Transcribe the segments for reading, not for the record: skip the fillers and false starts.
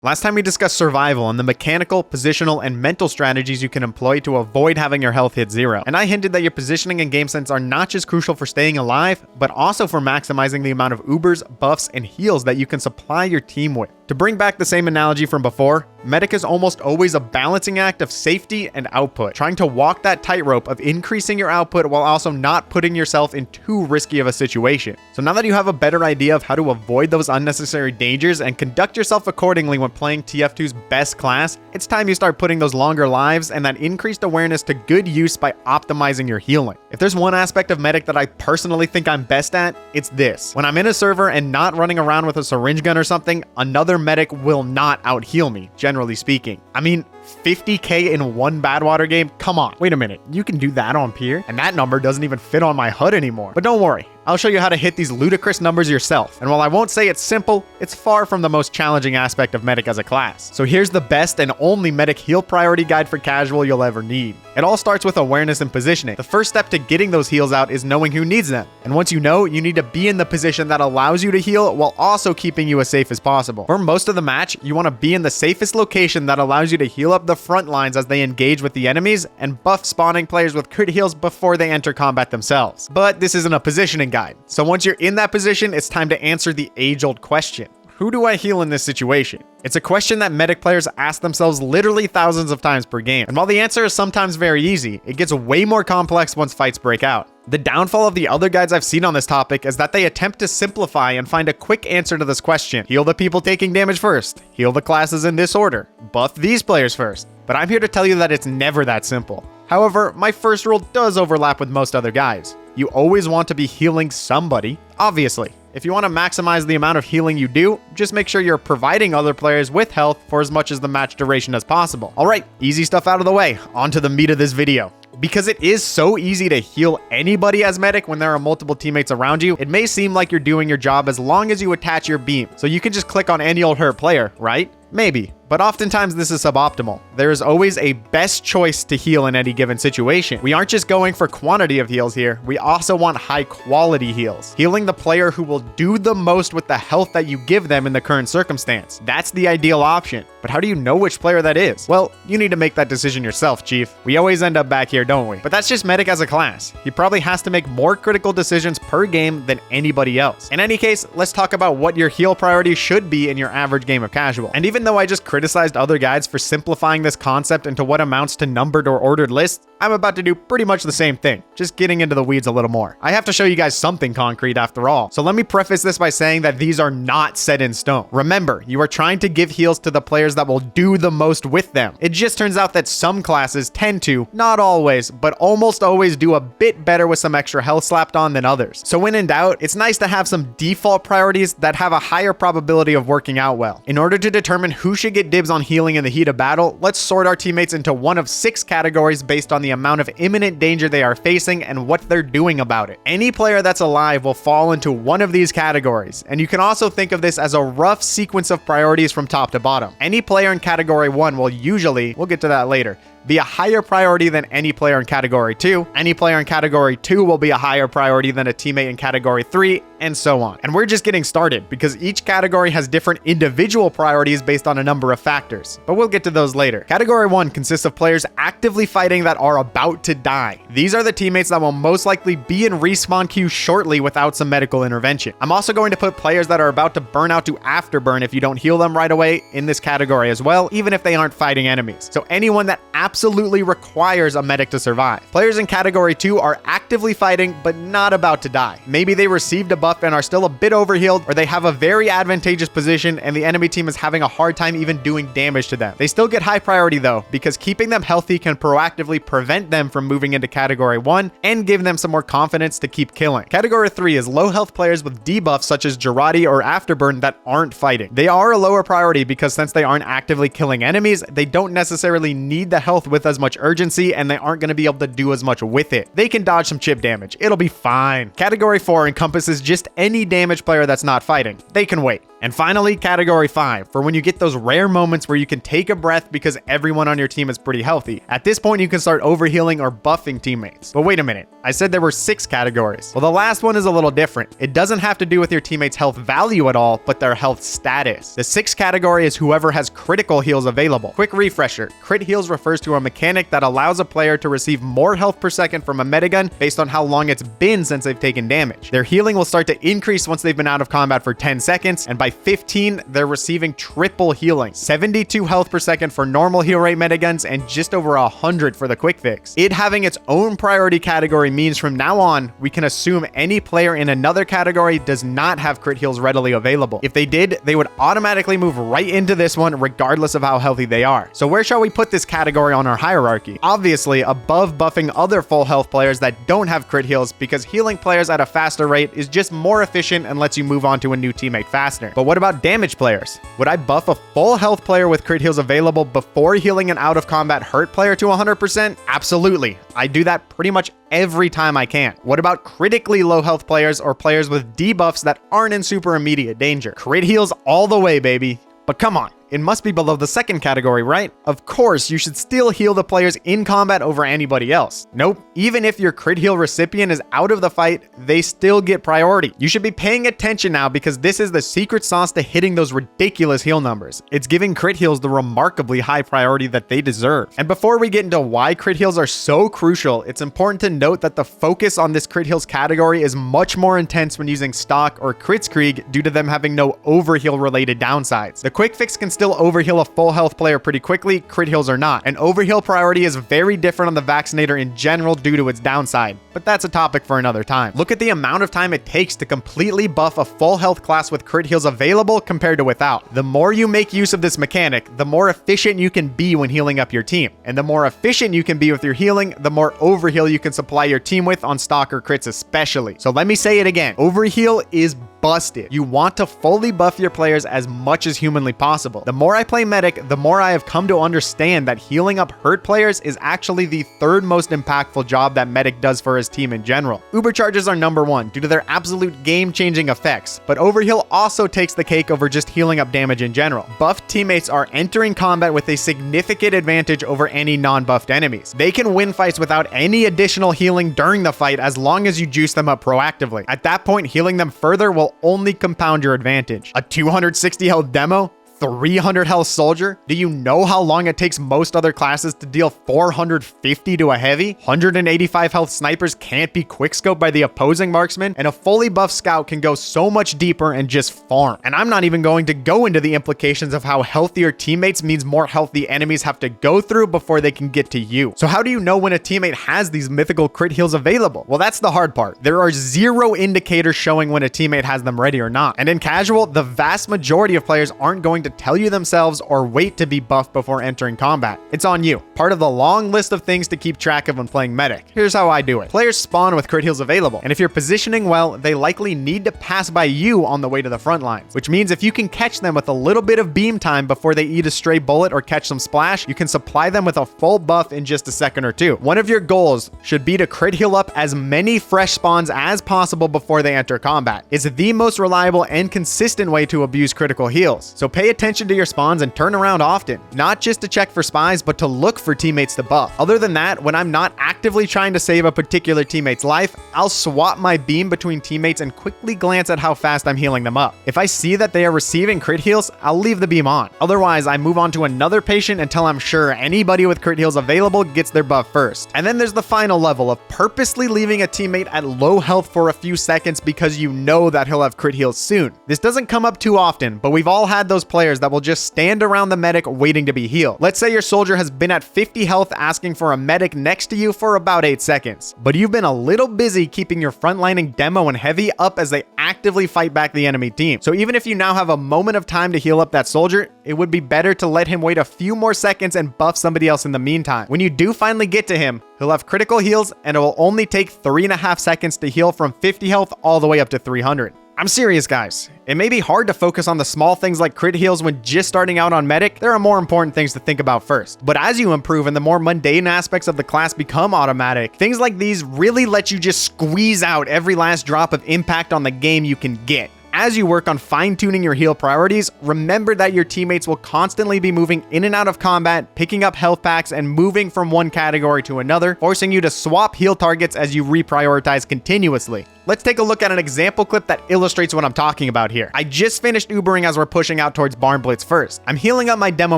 Last time we discussed survival and the mechanical, positional, and mental strategies you can employ to avoid having your health hit zero. And I hinted that your positioning and game sense are not just crucial for staying alive, but also for maximizing the amount of ubers, buffs, and heals that you can supply your team with. To bring back the same analogy from before, medic is almost always a balancing act of safety and output, trying to walk that tightrope of increasing your output while also not putting yourself in too risky of a situation. So now that you have a better idea of how to avoid those unnecessary dangers and conduct yourself accordingly when playing TF2's best class, it's time you start putting those longer lives and that increased awareness to good use by optimizing your healing. If there's one aspect of medic that I personally think I'm best at, it's this. When I'm in a server and not running around with a syringe gun or something, another medic will not out-heal me, generally speaking. I mean, 50k in one Badwater game? Come on. Wait a minute, you can do that on Pier? And that number doesn't even fit on my HUD anymore. But don't worry, I'll show you how to hit these ludicrous numbers yourself. And while I won't say it's simple, it's far from the most challenging aspect of medic as a class. So here's the best and only medic heal priority guide for casual you'll ever need. It all starts with awareness and positioning. The first step to getting those heals out is knowing who needs them. And once you know, you need to be in the position that allows you to heal while also keeping you as safe as possible. For most of the match, you want to be in the safest location that allows you to heal up the front lines as they engage with the enemies and buff spawning players with crit heals before they enter combat themselves. But this isn't a positioning guide. So once you're in that position, it's time to answer the age-old question. Who do I heal in this situation? It's a question that medic players ask themselves literally thousands of times per game. And while the answer is sometimes very easy, it gets way more complex once fights break out. The downfall of the other guides I've seen on this topic is that they attempt to simplify and find a quick answer to this question. Heal the people taking damage first. Heal the classes in this order. Buff these players first. But I'm here to tell you that it's never that simple. However, my first rule does overlap with most other guides. You always want to be healing somebody, obviously. If you want to maximize the amount of healing you do, just make sure you're providing other players with health for as much as the match duration as possible. Alright, easy stuff out of the way, on to the meat of this video. Because it is so easy to heal anybody as medic when there are multiple teammates around you, it may seem like you're doing your job as long as you attach your beam. So you can just click on any old hurt player, right? Maybe. But oftentimes this is suboptimal. There is always a best choice to heal in any given situation. We aren't just going for quantity of heals here, we also want high quality heals. Healing the player who will do the most with the health that you give them in the current circumstance. That's the ideal option. But how do you know which player that is? Well, you need to make that decision yourself, Chief. We always end up back here, don't we? But that's just medic as a class. He probably has to make more critical decisions per game than anybody else. In any case, let's talk about what your heal priority should be in your average game of casual. And even though I just criticized other guides for simplifying this concept into what amounts to numbered or ordered lists, I'm about to do pretty much the same thing, just getting into the weeds a little more. I have to show you guys something concrete after all. So let me preface this by saying that these are not set in stone. Remember, you are trying to give heals to the players that will do the most with them. It just turns out that some classes tend to, not always, but almost always do a bit better with some extra health slapped on than others. So when in doubt, it's nice to have some default priorities that have a higher probability of working out well. In order to determine who should get dibs on healing in the heat of battle, let's sort our teammates into one of 6 categories based on the amount of imminent danger they are facing and what they're doing about it. Any player that's alive will fall into one of these categories, and you can also think of this as a rough sequence of priorities from top to bottom. Any player in category 1 will usually, we'll get to that later, be a higher priority than any player in category 2. Any player in category 2 will be a higher priority than a teammate in category 3, and so on. And we're just getting started because each category has different individual priorities based on a number of factors, but we'll get to those later. Category 1 consists of players actively fighting that are about to die. These are the teammates that will most likely be in respawn queue shortly without some medical intervention. I'm also going to put players that are about to burn out to afterburn if you don't heal them right away in this category as well, even if they aren't fighting enemies. So anyone that absolutely requires a medic to survive. Players in category 2 are actively fighting but not about to die. Maybe they received a buff and are still a bit overhealed, or they have a very advantageous position and the enemy team is having a hard time even doing damage to them. They still get high priority though, because keeping them healthy can proactively prevent them from moving into category 1 and give them some more confidence to keep killing. Category 3 is low health players with debuffs such as Girardi or Afterburn that aren't fighting. They are a lower priority because since they aren't actively killing enemies, they don't necessarily need the health with as much urgency and they aren't going to be able to do as much with it. They can dodge some chip damage. It'll be fine. Category 4 encompasses just any damage player that's not fighting. They can wait. And finally, category 5, for when you get those rare moments where you can take a breath because everyone on your team is pretty healthy. At this point, you can start overhealing or buffing teammates. But wait a minute, I said there were 6 categories. Well, the last one is a little different. It doesn't have to do with your teammates' health value at all, but their health status. The 6th category is whoever has critical heals available. Quick refresher, crit heals refers to a mechanic that allows a player to receive more health per second from a metagun based on how long it's been since they've taken damage. Their healing will start to increase once they've been out of combat for 10 seconds, and by 15, they're receiving triple healing. 72 health per second for normal heal rate metiguns, and just over 100 for the quick fix. It having its own priority category means from now on, we can assume any player in another category does not have crit heals readily available. If they did, they would automatically move right into this one regardless of how healthy they are. So where shall we put this category on our hierarchy? Obviously, above buffing other full health players that don't have crit heals, because healing players at a faster rate is just more efficient and lets you move on to a new teammate faster. But what about damage players? Would I buff a full health player with crit heals available before healing an out of combat hurt player to 100%? Absolutely. I do that pretty much every time I can. What about critically low health players or players with debuffs that aren't in super immediate danger? Crit heals all the way, baby. But come on, it must be below the 2nd category, right? Of course, you should still heal the players in combat over anybody else. Nope, even if your crit heal recipient is out of the fight, they still get priority. You should be paying attention now because this is the secret sauce to hitting those ridiculous heal numbers. It's giving crit heals the remarkably high priority that they deserve. And before we get into why crit heals are so crucial, it's important to note that the focus on this crit heals category is much more intense when using stock or Kritzkrieg due to them having no overheal related downsides. The quick fix can still overheal a full health player pretty quickly, crit heals are not. And overheal priority is very different on the vaccinator in general due to its downside, but that's a topic for another time. Look at the amount of time it takes to completely buff a full health class with crit heals available compared to without. The more you make use of this mechanic, the more efficient you can be when healing up your team. And the more efficient you can be with your healing, the more overheal you can supply your team with on stock or crits especially. So let me say it again, overheal is busted. You want to fully buff your players as much as humanly possible. The more I play medic, the more I have come to understand that healing up hurt players is actually the 3rd most impactful job that medic does for his team in general. Uber charges are number 1 due to their absolute game-changing effects, but overheal also takes the cake over just healing up damage in general. Buffed teammates are entering combat with a significant advantage over any non-buffed enemies. They can win fights without any additional healing during the fight as long as you juice them up proactively. At that point, healing them further will only compound your advantage. A 260 health demo? 300 health soldier? Do you know how long it takes most other classes to deal 450 to a heavy? 185 health snipers can't be quickscoped by the opposing marksman, and a fully buffed scout can go so much deeper and just farm. And I'm not even going to go into the implications of how healthier teammates means more health the enemies have to go through before they can get to you. So how do you know when a teammate has these mythical crit heals available? Well, that's the hard part. There are 0 indicators showing when a teammate has them ready or not. And in casual, the vast majority of players aren't going to tell you themselves or wait to be buffed before entering combat. It's on you. Part of the long list of things to keep track of when playing medic. Here's how I do it. Players spawn with crit heals available, and if you're positioning well, they likely need to pass by you on the way to the front lines, which means if you can catch them with a little bit of beam time before they eat a stray bullet or catch some splash, you can supply them with a full buff in just a second or two. One of your goals should be to crit heal up as many fresh spawns as possible before they enter combat. It's the most reliable and consistent way to abuse critical heals, so pay attention to your spawns and turn around often, not just to check for spies, but to look for teammates to buff. Other than that, when I'm not actively trying to save a particular teammate's life, I'll swap my beam between teammates and quickly glance at how fast I'm healing them up. If I see that they are receiving crit heals, I'll leave the beam on. Otherwise, I move on to another patient until I'm sure anybody with crit heals available gets their buff first. And then there's the final level of purposely leaving a teammate at low health for a few seconds because you know that he'll have crit heals soon. This doesn't come up too often, but we've all had those players that will just stand around the medic waiting to be healed. Let's say your soldier has been at 50 health asking for a medic next to you for about 8 seconds, but you've been a little busy keeping your frontlining demo and heavy up as they actively fight back the enemy team. So even if you now have a moment of time to heal up that soldier, it would be better to let him wait a few more seconds and buff somebody else in the meantime. When you do finally get to him, he'll have critical heals and it will only take 3.5 seconds to heal from 50 health all the way up to 300. I'm serious, guys. It may be hard to focus on the small things like crit heals when just starting out on medic. There are more important things to think about first. But as you improve and the more mundane aspects of the class become automatic, things like these really let you just squeeze out every last drop of impact on the game you can get. as you work on fine-tuning your heal priorities, remember that your teammates will constantly be moving in and out of combat, picking up health packs, and moving from one category to another, forcing you to swap heal targets as you reprioritize continuously. Let's take a look at an example clip that illustrates what I'm talking about here. I just finished Ubering as we're pushing out towards Barn Blitz first. I'm healing up my demo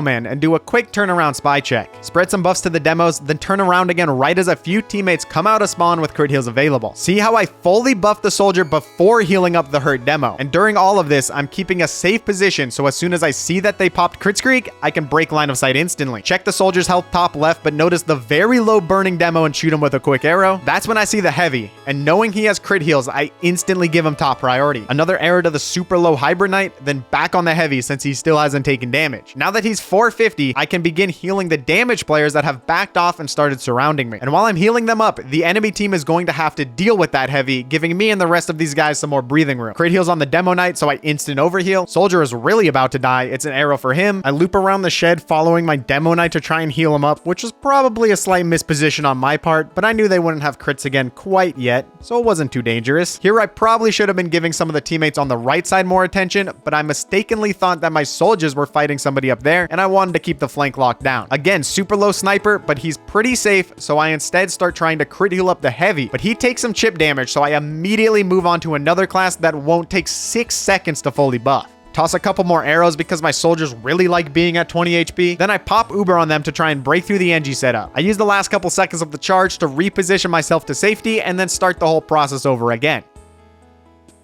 man and do a quick turnaround spy check. Spread some buffs to the demos, then turn around again right as a few teammates come out of spawn with crit heals available. See how I fully buffed the soldier before healing up the hurt demo. And during all of this, I'm keeping a safe position, so as soon as I see that they popped crit streak, I can break line of sight instantly. Check the soldier's health top left, but notice the very low burning demo and shoot him with a quick arrow. That's when I see the heavy, and knowing he has crit heals, I instantly give him top priority. Another arrow to the super low hybrid knight, then back on the heavy since he still hasn't taken damage. Now that he's 450, I can begin healing the damage players that have backed off and started surrounding me. And while I'm healing them up, the enemy team is going to have to deal with that heavy, giving me and the rest of these guys some more breathing room. Crit heals on the demo knight, so I instant overheal. Soldier is really about to die. It's an arrow for him. I loop around the shed following my demo knight to try and heal him up, which was probably a slight misposition on my part, but I knew they wouldn't have crits again quite yet, so it wasn't too dangerous. Here I probably should have been giving some of the teammates on the right side more attention, but I mistakenly thought that my soldiers were fighting somebody up there, and I wanted to keep the flank locked down. Again, super low sniper, but he's pretty safe, so I instead start trying to crit heal up the heavy, but he takes some chip damage, so I immediately move on to another class that won't take 6 seconds to fully buff. Toss a couple more arrows because my soldiers really like being at 20 HP. Then I pop Uber on them to try and break through the NG setup. I use the last couple seconds of the charge to reposition myself to safety and then start the whole process over again.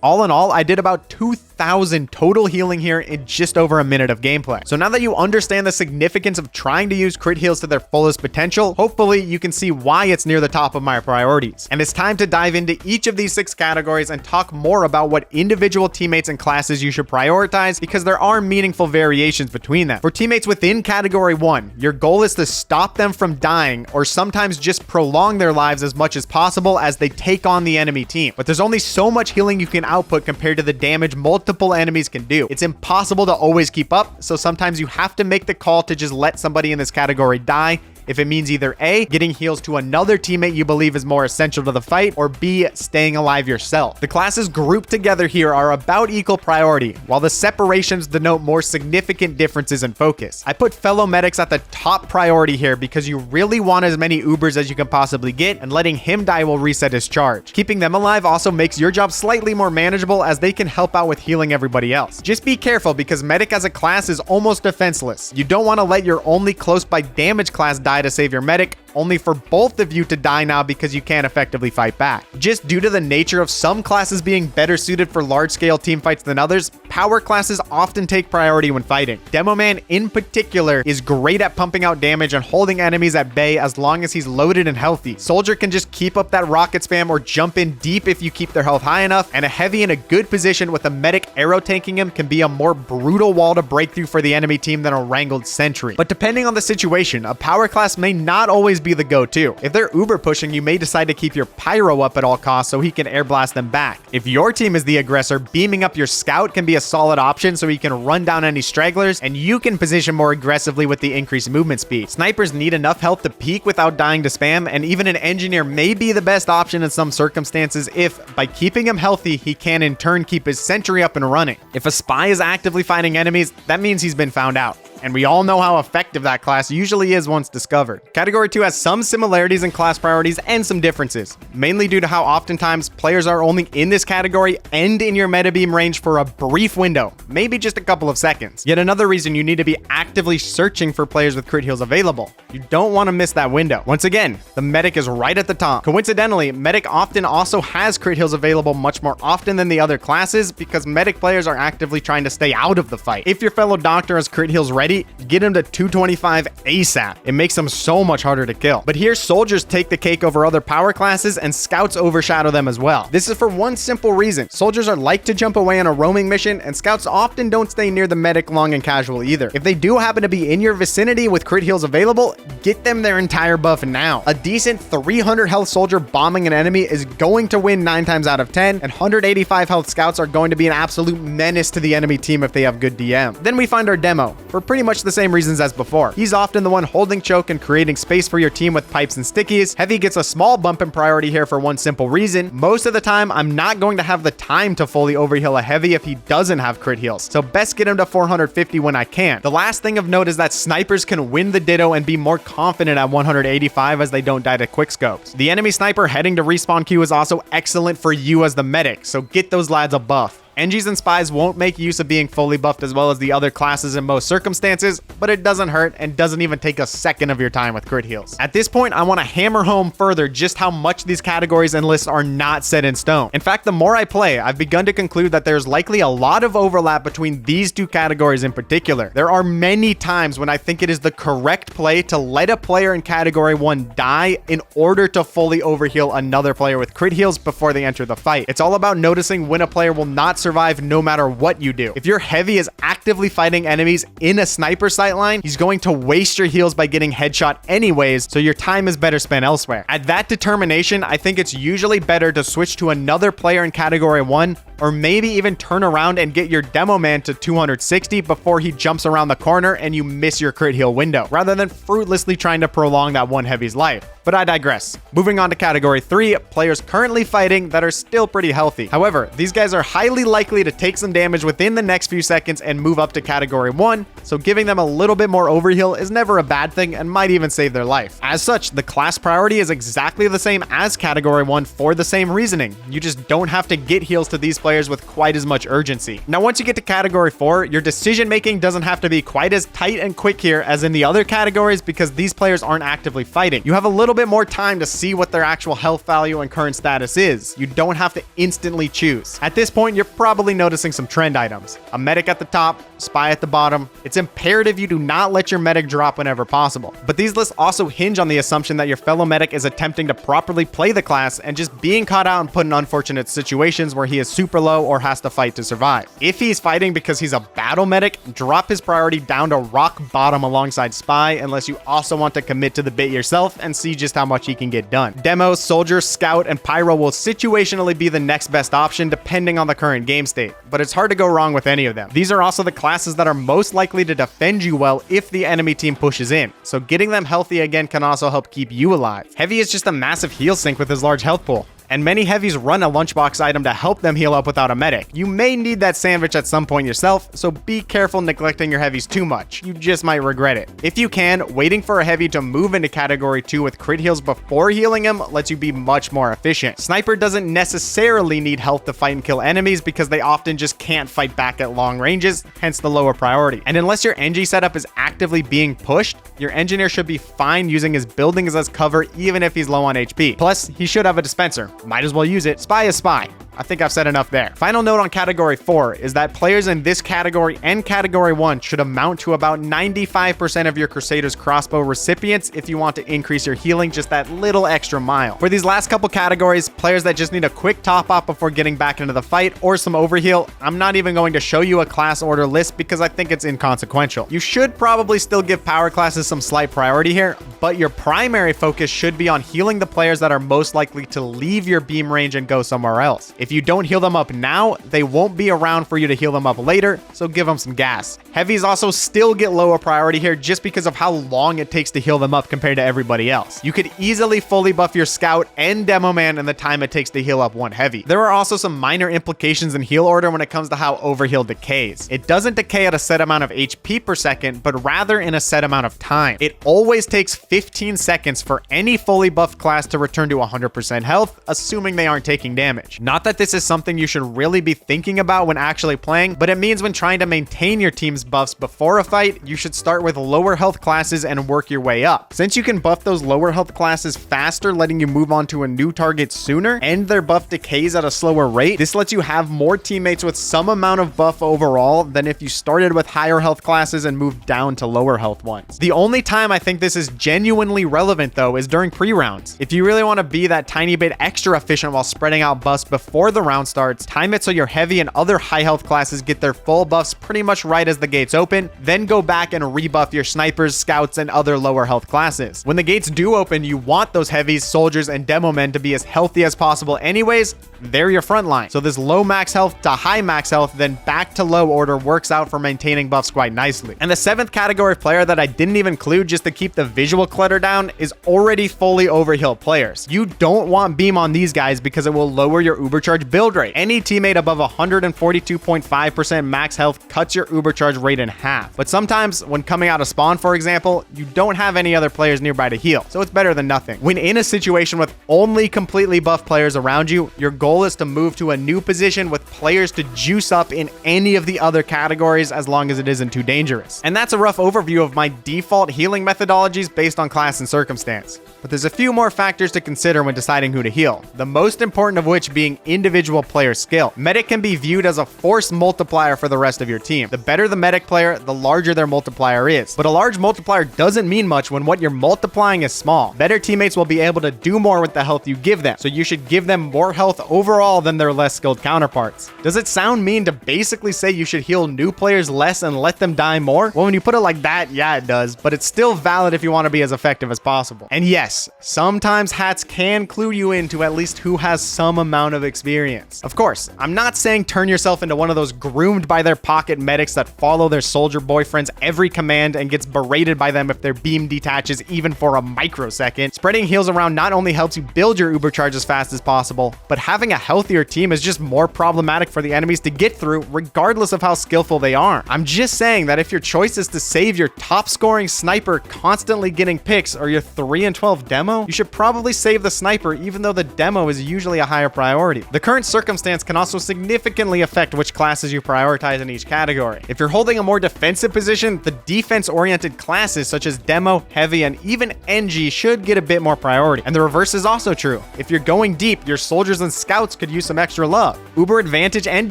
All in all, I did about 2,000 total healing here in just over a minute of gameplay. So now that you understand the significance of trying to use crit heals to their fullest potential, hopefully you can see why it's near the top of my priorities. And it's time to dive into each of these 6 categories and talk more about what individual teammates and classes you should prioritize, because there are meaningful variations between them. For teammates within category 1, your goal is to stop them from dying or sometimes just prolong their lives as much as possible as they take on the enemy team. But there's only so much healing you can output compared to the damage multiple enemies can do. It's impossible to always keep up, so sometimes you have to make the call to just let somebody in this category die if it means either A, getting heals to another teammate you believe is more essential to the fight, or B, staying alive yourself. The classes grouped together here are about equal priority, while the separations denote more significant differences in focus. I put fellow medics at the top priority here because you really want as many Ubers as you can possibly get, and letting him die will reset his charge. Keeping them alive also makes your job slightly more manageable as they can help out with healing everybody else. Just be careful because medic as a class is almost defenseless. You don't want to let your only close by damage class die to save your medic, only for both of you to die now because you can't effectively fight back. Just due to the nature of some classes being better suited for large-scale team fights than others, power classes often take priority when fighting. Demo Man in particular is great at pumping out damage and holding enemies at bay as long as he's loaded and healthy. Soldier can just keep up that rocket spam or jump in deep if you keep their health high enough, and a heavy in a good position with a medic arrow tanking him can be a more brutal wall to break through for the enemy team than a wrangled sentry. But depending on the situation, a power class may not always be the go-to. If they're uber pushing, you may decide to keep your pyro up at all costs so he can air blast them back. If your team is the aggressor, beaming up your scout can be a solid option so he can run down any stragglers, and you can position more aggressively with the increased movement speed. Snipers need enough health to peek without dying to spam, and even an engineer may be the best option in some circumstances if, by keeping him healthy, he can in turn keep his sentry up and running. If a spy is actively fighting enemies, that means he's been found out. And we all know how effective that class usually is once discovered. Category 2 has some similarities in class priorities and some differences, mainly due to how oftentimes players are only in this category and in your meta beam range for a brief window, maybe just a couple of seconds. Yet another reason you need to be actively searching for players with crit heals available. You don't want to miss that window. Once again, the medic is right at the top. Coincidentally, medic often also has crit heals available much more often than the other classes because medic players are actively trying to stay out of the fight. If your fellow doctor has crit heals ready, get him to 225 ASAP. It makes them so much harder to kill. But here, soldiers take the cake over other power classes and scouts overshadow them as well. This is for one simple reason. Soldiers are like to jump away on a roaming mission, and scouts often don't stay near the medic long and casual either. If they do happen to be in your vicinity with crit heals available, get them their entire buff now. A decent 300 health soldier bombing an enemy is going to win 9 times out of 10, and 185 health scouts are going to be an absolute menace to the enemy team if they have good DM. Then we find our demo. For pretty pretty much the same reasons as before. He's often the one holding choke and creating space for your team with pipes and stickies. Heavy gets a small bump in priority here for one simple reason. Most of the time, I'm not going to have the time to fully overheal a Heavy if he doesn't have crit heals, so best get him to 450 when I can. The last thing of note is that snipers can win the Ditto and be more confident at 185 as they don't die to quickscopes. The enemy sniper heading to respawn queue is also excellent for you as the medic, so get those lads a buff. NGs and spies won't make use of being fully buffed as well as the other classes in most circumstances, but it doesn't hurt and doesn't even take a second of your time with crit heals. At this point, I want to hammer home further just how much these categories and lists are not set in stone. In fact, the more I play, I've begun to conclude that there's likely a lot of overlap between these two categories in particular. There are many times when I think it is the correct play to let a player in category 1 die in order to fully overheal another player with crit heals before they enter the fight. It's all about noticing when a player will not survive no matter what you do. If your Heavy is actively fighting enemies in a sniper sight line, he's going to waste your heals by getting headshot anyways, so your time is better spent elsewhere. At that determination, I think it's usually better to switch to another player in category 1, or maybe even turn around and get your demo man to 260 before he jumps around the corner and you miss your crit heal window, rather than fruitlessly trying to prolong that one Heavy's life. But I digress. Moving on to category 3, players currently fighting that are still pretty healthy. However, these guys are highly likely to take some damage within the next few seconds and move up to category 1, so giving them a little bit more overheal is never a bad thing and might even save their life. As such, the class priority is exactly the same as category 1 for the same reasoning. You just don't have to get heals to these players with quite as much urgency. Now, once you get to category 4, your decision making doesn't have to be quite as tight and quick here as in the other categories because these players aren't actively fighting. You have a little bit more time to see what their actual health value and current status is. You don't have to instantly choose. At this point, you're probably noticing some trend items. A medic at the top, spy at the bottom. It's imperative you do not let your medic drop whenever possible. But these lists also hinge on the assumption that your fellow medic is attempting to properly play the class and just being caught out and put in unfortunate situations where he is super low or has to fight to survive. If he's fighting because he's a battle medic, drop his priority down to rock bottom alongside spy unless you also want to commit to the bit yourself and see just how much he can get done. Demo, soldier, scout, and pyro will situationally be the next best option depending on the current game state, but it's hard to go wrong with any of them. These are also the classes that are most likely to defend you well if the enemy team pushes in, so getting them healthy again can also help keep you alive. Heavy is just a massive heal sink with his large health pool, and many Heavies run a lunchbox item to help them heal up without a medic. You may need that sandwich at some point yourself, so be careful neglecting your Heavies too much. You just might regret it. If you can, waiting for a Heavy to move into category 2 with crit heals before healing him lets you be much more efficient. Sniper doesn't necessarily need health to fight and kill enemies because they often just can't fight back at long ranges, hence the lower priority. And unless your NG setup is actively being pushed, your engineer should be fine using his buildings as cover even if he's low on HP. Plus, he should have a dispenser. Might as well use it. Spy is spy. I think I've said enough there. Final note on category 4 is that players in this category and category 1 should amount to about 95% of your Crusader's crossbow recipients if you want to increase your healing just that little extra mile. For these last couple categories, players that just need a quick top up before getting back into the fight or some overheal, I'm not even going to show you a class order list because I think it's inconsequential. You should probably still give power classes some slight priority here, but your primary focus should be on healing the players that are most likely to leave your beam range and go somewhere else. If you don't heal them up now, they won't be around for you to heal them up later, so give them some gas. Heavies also still get lower priority here just because of how long it takes to heal them up compared to everybody else. You could easily fully buff your scout and demo man in the time it takes to heal up one Heavy. There are also some minor implications in heal order when it comes to how Overheal decays. It doesn't decay at a set amount of HP per second, but rather in a set amount of time. It always takes 15 seconds for any fully buffed class to return to 100% health, assuming they aren't taking damage. Not that this is something you should really be thinking about when actually playing, but it means when trying to maintain your team's buffs before a fight, you should start with lower health classes and work your way up. Since you can buff those lower health classes faster, letting you move on to a new target sooner, and their buff decays at a slower rate, this lets you have more teammates with some amount of buff overall than if you started with higher health classes and moved down to lower health ones. The only time I think this is genuinely relevant though is during pre-rounds. If you really want to be that tiny bit extra efficient while spreading out buffs before the round starts, time it so your heavy and other high health classes get their full buffs pretty much right as the gates open, then go back and rebuff your snipers, scouts, and other lower health classes. When the gates do open, you want those heavies, soldiers, and demo men to be as healthy as possible anyways. They're your front line. So this low max health to high max health, then back to low order works out for maintaining buffs quite nicely. And the 7th category of player that I didn't even include just to keep the visual clutter down is already fully overheal players. You don't want beam on these guys because it will lower your ubercharge build rate. Any teammate above 142.5% max health cuts your ubercharge rate in half. But sometimes when coming out of spawn, for example, you don't have any other players nearby to heal, so it's better than nothing. When in a situation with only completely buffed players around you, your goal is to move to a new position with players to juice up in any of the other categories as long as it isn't too dangerous. And that's a rough overview of my default healing methodologies based on class and circumstance. But there's a few more factors to consider when deciding who to heal, the most important of which being individual player skill. Medic can be viewed as a force multiplier for the rest of your team. The better the medic player, the larger their multiplier is. But a large multiplier doesn't mean much when what you're multiplying is small. Better teammates will be able to do more with the health you give them, so you should give them more health overall than their less skilled counterparts. Does it sound mean to basically say you should heal new players less and let them die more? Well, when you put it like that, yeah, it does, but it's still valid if you want to be as effective as possible. And yes, sometimes hats can clue you into at least who has some amount of experience. Of course, I'm not saying turn yourself into one of those groomed by their pocket medics that follow their soldier boyfriends every command and gets berated by them if their beam detaches even for a microsecond. Spreading heals around not only helps you build your ubercharge as fast as possible, but having a healthier team is just more problematic for the enemies to get through regardless of how skillful they are. I'm just saying that if your choice is to save your top scoring sniper constantly getting picks or your 3 and 12 demo, you should probably save the sniper even though the demo is usually a higher priority. The current circumstance can also significantly affect which classes you prioritize in each category. If you're holding a more defensive position, the defense-oriented classes such as demo, heavy, and even NG should get a bit more priority. And the reverse is also true. If you're going deep, your soldiers and scouts could use some extra love. Uber advantage and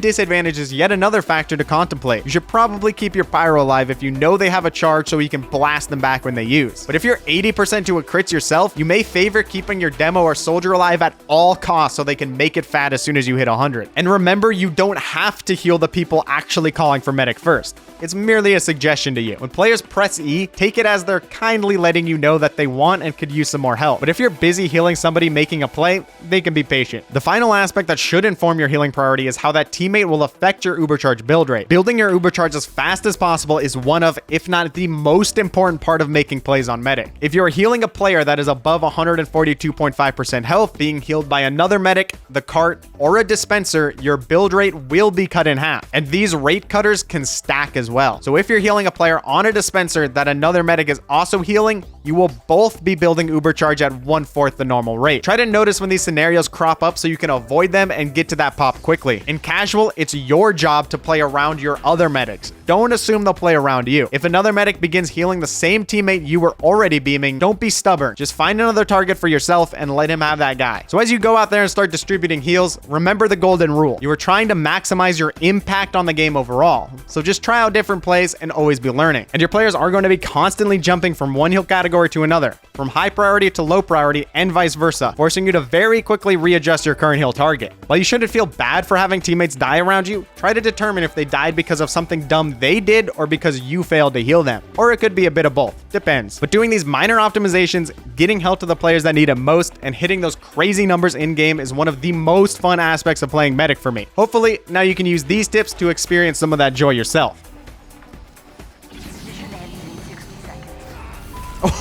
disadvantage is yet another factor to contemplate. You should probably keep your pyro alive if you know they have a charge so you can blast them back when they use. But if you're 80% to a crits yourself, you may favor keeping your demo or soldier alive at all costs so they can make it fat as soon as you hit 100. And remember, you don't have to heal the people actually calling for medic first. It's merely a suggestion to you. When players press E, take it as they're kindly letting you know that they want and could use some more help. But if you're busy healing somebody making a play, they can be patient. The final aspect that should inform your healing priority is how that teammate will affect your ubercharge build rate. Building your ubercharge as fast as possible is one of, if not the most important part of making plays on medic. If you're healing a player that is above 142.5% health, being healed by another medic, the cart, or a dispenser, your build rate will be cut in half. And these rate cutters can stack as well. So if you're healing a player on a dispenser that another medic is also healing, you will both be building ubercharge at 1/4 the normal rate. Try to notice when these scenarios crop up so you can avoid them and get to that pop quickly. In casual, it's your job to play around your other medics. Don't assume they'll play around you. If another medic begins healing the same teammate you were already beaming, don't be stubborn. Just find another target for yourself and let him have that guy. So as you go out there and start distributing heals, remember the golden rule. You are trying to maximize your impact on the game overall. So just try out different plays and always be learning. And your players are going to be constantly jumping from one heal category to another, from high priority to low priority and vice versa, forcing you to very quickly readjust your current heal target. While you shouldn't feel bad for having teammates die around you, try to determine if they died because of something dumb they did or because you failed to heal them. Or it could be a bit of both. Depends. But doing these minor optimizations, getting health to the players that need it most, and hitting those crazy numbers in-game is one of the most fun aspects of playing medic for me. Hopefully, now you can use these tips to experience some of that joy yourself.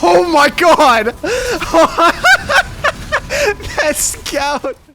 Oh my god! That scout!